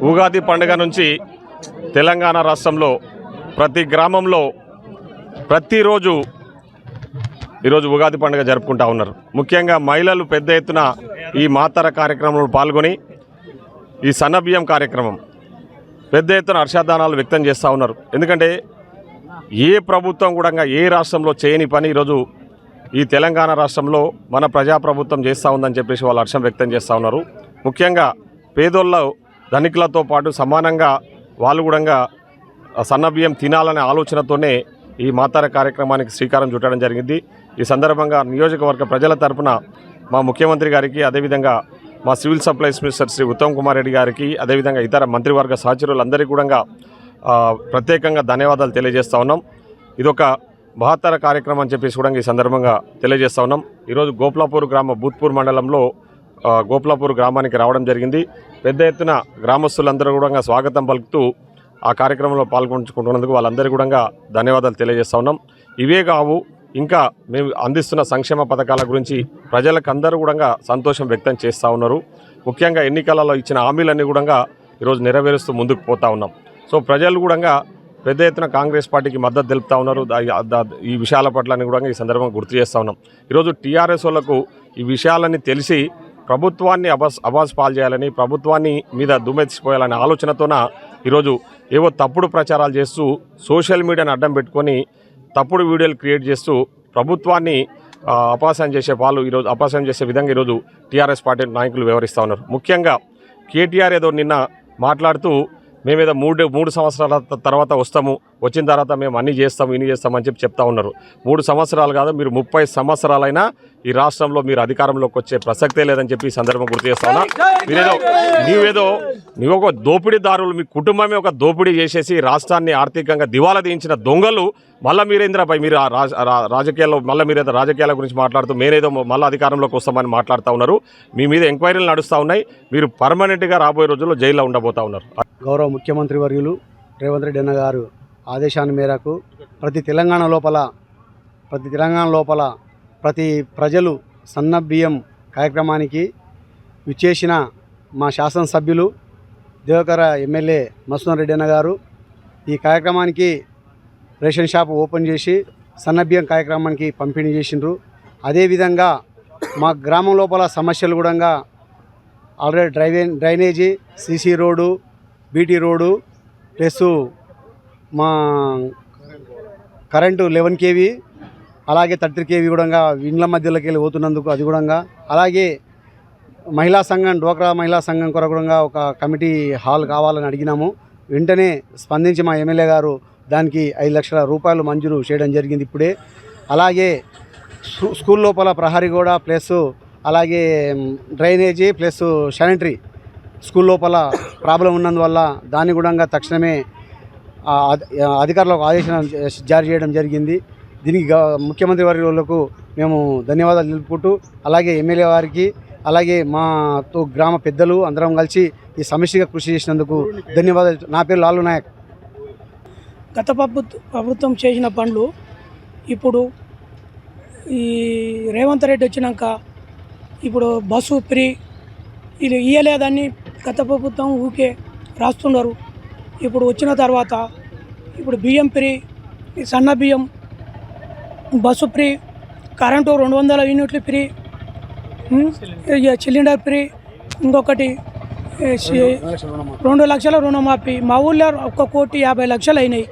ఉగాది పండుగ నుంచి తెలంగాణ రాష్ట్రంలో ప్రతి గ్రామంలో ప్రతిరోజు ఈరోజు ఉగాది పండుగ జరుపుకుంటా ఉన్నారు. ముఖ్యంగా మహిళలు పెద్ద ఎత్తున ఈ మాతర కార్యక్రమంలో పాల్గొని ఈ సన్నబియ్యం కార్యక్రమం పెద్ద ఎత్తున హర్షాదానాలు వ్యక్తం చేస్తూ ఉన్నారు. ఎందుకంటే ఏ ప్రభుత్వం కూడా ఏ రాష్ట్రంలో చేయని పని ఈరోజు ఈ తెలంగాణ రాష్ట్రంలో మన ప్రజాప్రభుత్వం చేస్తూ ఉందని చెప్పేసి వాళ్ళు హర్షం వ్యక్తం చేస్తూ ఉన్నారు. ముఖ్యంగా పేదోళ్ళ ధనికులతో పాటు సమానంగా వాళ్ళు కూడా సన్నబియ్యం తినాలనే ఆలోచనతోనే ఈ మాతార కార్యక్రమానికి శ్రీకారం చుట్టడం జరిగింది. ఈ సందర్భంగా నియోజకవర్గ ప్రజల తరపున మా ముఖ్యమంత్రి గారికి, అదేవిధంగా మా civil supplies minister Shri Uttam Kumar Reddy గారికి, అదేవిధంగా ఇతర మంత్రివర్గ సహచరులందరికీ కూడా ప్రత్యేకంగా ధన్యవాదాలు తెలియజేస్తూ ఉన్నాం. ఇదొక మహత్తర కార్యక్రమం అని చెప్పేసి కూడా ఈ సందర్భంగా తెలియజేస్తూ ఉన్నాం. ఈరోజు గోప్లాపూర్ గ్రామ బూత్పూర్ మండలంలో గోప్లాపూర్ గ్రామానికి రావడం జరిగింది. పెద్ద ఎత్తున గ్రామస్తులందరూ కూడా స్వాగతం పలుకుతూ ఆ కార్యక్రమంలో పాల్గొంటున్నందుకు వాళ్ళందరికీ కూడా ధన్యవాదాలు తెలియజేస్తూ ఉన్నాం. ఇవే కావు, ఇంకా మేము అందిస్తున్న సంక్షేమ పథకాల గురించి ప్రజలకు అందరూ కూడా సంతోషం వ్యక్తం చేస్తూ ఉన్నారు. ముఖ్యంగా ఎన్నికలలో ఇచ్చిన హామీలన్నీ కూడా ఈరోజు నెరవేరుస్తూ ముందుకు పోతూ ఉన్నాం. సో ప్రజలు కూడా పెద్ద ఎత్తున కాంగ్రెస్ పార్టీకి మద్దతు తెలుపుతూ ఉన్నారు. ఈ విషయాల పట్ల కూడా ఈ సందర్భంగా గుర్తు చేస్తూ ఉన్నాం. ఈరోజు టీఆర్ఎస్ వాళ్ళకు ఈ విషయాలన్నీ తెలిసి ప్రభుత్వాన్ని అబాస్ పాలు చేయాలని, ప్రభుత్వాన్ని మీద దుమ్మెత్తిపోయాలనే ఆలోచనతోన ఈరోజు ఏవో తప్పుడు ప్రచారాలు చేస్తూ సోషల్ మీడియాని అడ్డం పెట్టుకొని తప్పుడు వీడియోలు క్రియేట్ చేస్తూ ప్రభుత్వాన్ని అపహాస్యం చేసే వాళ్ళు ఈరోజు అపహాస్యం చేసే విధంగా ఈరోజు టీఆర్ఎస్ పార్టీ నాయకులు వ్యవహరిస్తూ ఉన్నారు. ముఖ్యంగా కేటీఆర్ ఏదో నిన్న మాట్లాడుతూ మేమేదో మూడు సంవత్సరాల తర్వాత వస్తాము, వచ్చిన తర్వాత మేము అన్నీ చేస్తాము ఇన్ని చేస్తామని చెప్తా ఉన్నారు. 3 సంవత్సరాలు కాదు, మీరు 30 సంవత్సరాలైనా ఈ రాష్ట్రంలో మీరు అధికారంలోకి వచ్చే ప్రసక్తే లేదని చెప్పి ఈ సందర్భం గుర్తు చేస్తా ఉన్నా. నీవు ఒక దోపిడీదారులు, మీ కుటుంబమే ఒక దోపిడీ చేసేసి రాష్ట్రాన్ని ఆర్థికంగా దివాలా తీయించిన దొంగలు మళ్ళీ మీరేంద్రపై మీరు రాజకీయాల్లో మళ్ళీ మీరేదో రాజకీయాల గురించి మాట్లాడుతూ మేనేదో మళ్ళీ అధికారంలోకి వస్తామని మాట్లాడుతూ ఉన్నారు. మీ మీద ఎంక్వైరీలు నడుస్తూ ఉన్నాయి. మీరు పర్మనెంట్గా రాబోయే రోజుల్లో జైల్లో ఉండబోతూ ఉన్నారు. గౌరవ ముఖ్యమంత్రి వర్యులు రేవంత్ రెడ్డి అన్న గారు ఆదేశాల మేరకు ప్రతి తెలంగాణ లోపల ప్రతి ప్రజలు సన్నబియ్యం కార్యక్రమానికి విచ్చేసిన మా శాసనసభ్యులు దేవకర ఎమ్మెల్యే మసూదన్ రెడ్డి అన్న గారు ఈ కార్యక్రమానికి రేషన్ షాప్ ఓపెన్ చేసి సన్నబియ్యం కార్యక్రమానికి పంపిణీ చేసిండ్రు. అదేవిధంగా మా గ్రామం లోపల సమస్యలు కూడా already drainage, CC road, BT road plus మా కరెంటు 11 kV అలాగే 33 kV కూడా ఇండ్ల మధ్యలోకి వెళ్ళి పోతున్నందుకు అది కూడా, అలాగే మహిళా సంఘం డ్వాక్రా మహిళా సంఘం కొరకు కూడా ఒక కమిటీ హాల్ కావాలని అడిగినాము. వెంటనే స్పందించి మా ఎమ్మెల్యే గారు దానికి 5 లక్షల రూపాయలు మంజూరు చేయడం జరిగింది ఇప్పుడే. అలాగే స్కూల్ లోపల ప్రహరీ గోడ ప్లస్ అలాగే డ్రైనేజీ ప్లస్ శానిటరీ స్కూల్ లోపల ప్రాబ్లం ఉన్నందువల్ల దాన్ని కూడా తక్షణమే అధికారులకు ఆదేశం జారీ చేయడం జరిగింది. దీనికి ముఖ్యమంత్రి వర్యులకు మేము ధన్యవాదాలు తెలుపుకుంటూ, అలాగే ఎమ్మెల్యే వారికి, అలాగే మా గ్రామ పెద్దలు అందరం కలిసి ఈ సమస్యగా కృషి చేసినందుకు ధన్యవాదాలు. నా పేరు లాలు నాయక్. గత ప్రభుత్వం చేసిన పనులు ఇప్పుడు ఈ రేవంత్ రెడ్డి వచ్చినాక ఇప్పుడు బస్సు ఫ్రీ ఇది ఇయ్యలేదని గత ప్రభుత్వం ఊకే రాస్తున్నారు. ఇప్పుడు వచ్చిన తర్వాత ఇప్పుడు బియ్యం ఫ్రీ, సన్న బియ్యం, బస్సు ఫ్రీ, కరెంటు 200 యూనిట్లు ఫ్రీ, సిలిండర్ ఫ్రీ, ఇంకొకటి 2 లక్షల రుణమాఫీ. మా ఊళ్ళో 1,50,00,000 అయినాయి.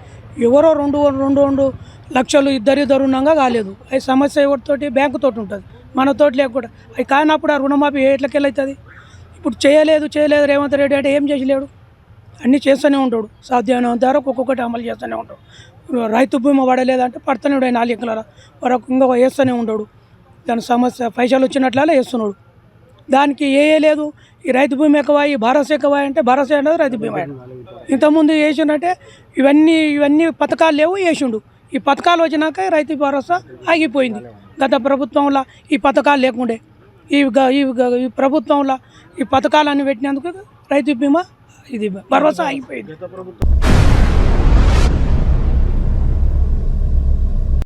ఎవరో 2 లక్షలు ఇద్దరు ఉన్నాగా కాలేదు. అది సమస్య ఎవరితోటి బ్యాంకుతోటి ఉంటుంది, మనతోటి లేకుండా. అవి కానప్పుడు ఆ రుణమాఫీ ఎట్లకెళ్ళవుతుంది? ఇప్పుడు చేయలేదు రేవంత్ రెడ్డి అంటే ఏం చేసలేడు, అన్నీ చేస్తూనే ఉంటాడు. సాధ్యమైనంత వరకు ఒక్కొక్కటి అమలు చేస్తూనే ఉంటాడు. రైతు బీమా పడలేదంటే పడుతూనే ఉంటాడు. 4 ఎకరాల వరకు ఇంకొక వేస్తూనే ఉంటాడు. దాని సమస్య పైసలు వచ్చినట్లా వేస్తున్నాడు. దానికి లేదు. ఈ రైతు బీమా ఎక్కువ, ఈ భరోసా ఎక్కువ అంటే భరోసా అనేది రైతు బీమా. ఇంతకుముందు వేసిండంటే ఇవన్నీ పథకాలు లేవు, వేసిండు. ఈ పథకాలు వచ్చినాక రైతు భరోసా ఆగిపోయింది. గత ప్రభుత్వంలో ఈ పథకాలు లేకుండే, ఈ ప్రభుత్వంలో ఈ పథకాలన్నీ పెట్టినందుకు రైతు బీమా ఇది భరోసా ఆగిపోయింది.